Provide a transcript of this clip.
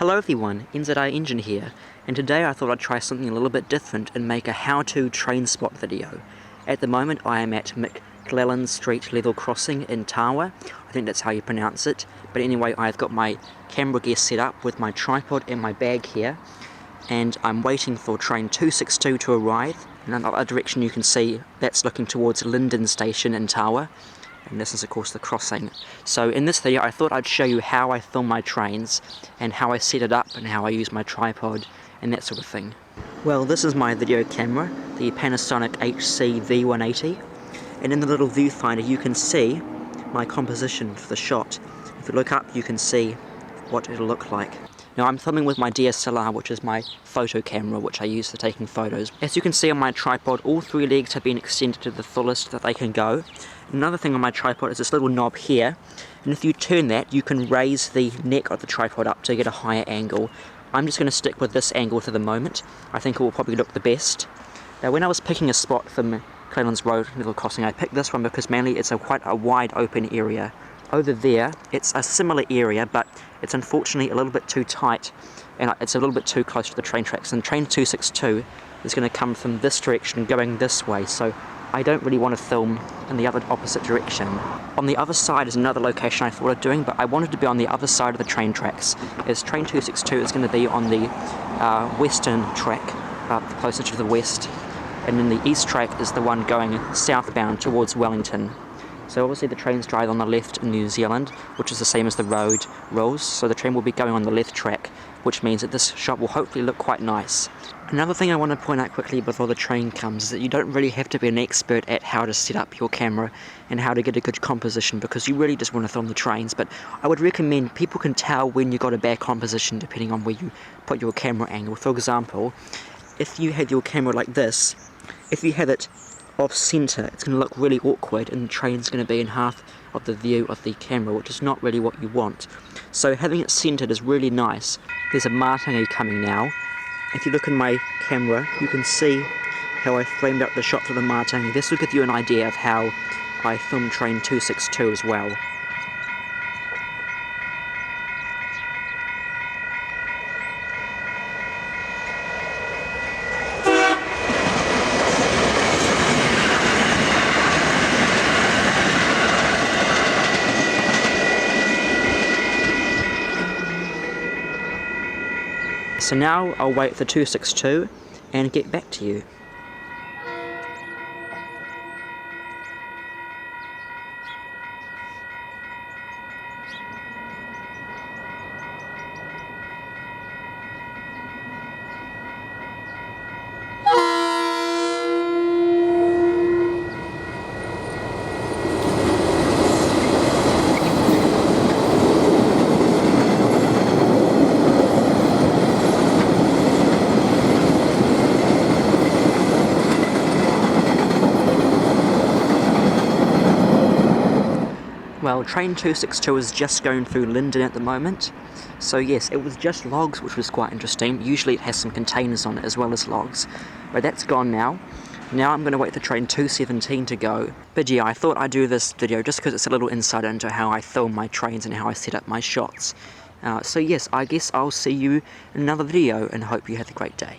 Hello everyone, NZI Engine here, and today I thought I'd try something a little bit different and make a how-to train spot video. At the moment I am at McLellan Street level crossing in Tawa. I think that's how you pronounce it, but anyway I've got my camera gear set up with my tripod and my bag here, and I'm waiting for train 262 to arrive. And in the other direction you can see that's looking towards Linden Station in Tawa. And this is of course the crossing. So in this video I thought I'd show you how I film my trains and how I set it up and how I use my tripod and that sort of thing. Well, this is my video camera, the Panasonic HC V180, and in the little viewfinder you can see my composition for the shot. If you look up you can see what it'll look like. Now I'm filming with my DSLR, which is my photo camera which I use for taking photos. As you can see on my tripod, all three legs have been extended to the fullest that they can go. Another thing on my tripod is this little knob here, and if you turn that you can raise the neck of the tripod up to get a higher angle. I'm just going to stick with this angle for the moment. I think it will probably look the best. Now when I was picking a spot for McLellan's Road level crossing, I picked this one because mainly it's quite a wide open area. Over there it's a similar area, but it's unfortunately a little bit too tight and it's a little bit too close to the train tracks, and train 262 is going to come from this direction going this way, so I don't really want to film in the other opposite direction. On the other side is another location I thought of doing, but I wanted to be on the other side of the train tracks, as train 262 is going to be on the western track, closer to the west, and then the east track is the one going southbound towards Wellington. So obviously the trains drive on the left in New Zealand, which is the same as the road rules, so the train will be going on the left track, which means that this shot will hopefully look quite nice. Another thing I want to point out quickly before the train comes is that you don't really have to be an expert at how to set up your camera and how to get a good composition, because you really just want to film the trains, but I would recommend people can tell when you got a bad composition depending on where you put your camera angle. For example, if you have your camera like this, if you have it off centre, it's going to look really awkward and the train's going to be in half of the view of the camera, which is not really what you want. So having it centred is really nice. There's a Martingi coming now. If you look in my camera you can see how I framed up the shot for the Martingi. This will give you an idea of how I filmed train 262 as well. So now I'll wait for 262 and get back to you. Well, train 262 is just going through Linden at the moment, so yes, it was just logs, which was quite interesting. Usually it has some containers on it as well as logs, but that's gone now. Now I'm going to wait for train 217 to go. But yeah, I thought I'd do this video just because it's a little insight into how I film my trains and how I set up my shots. So yes, I guess I'll see you in another video and hope you have a great day.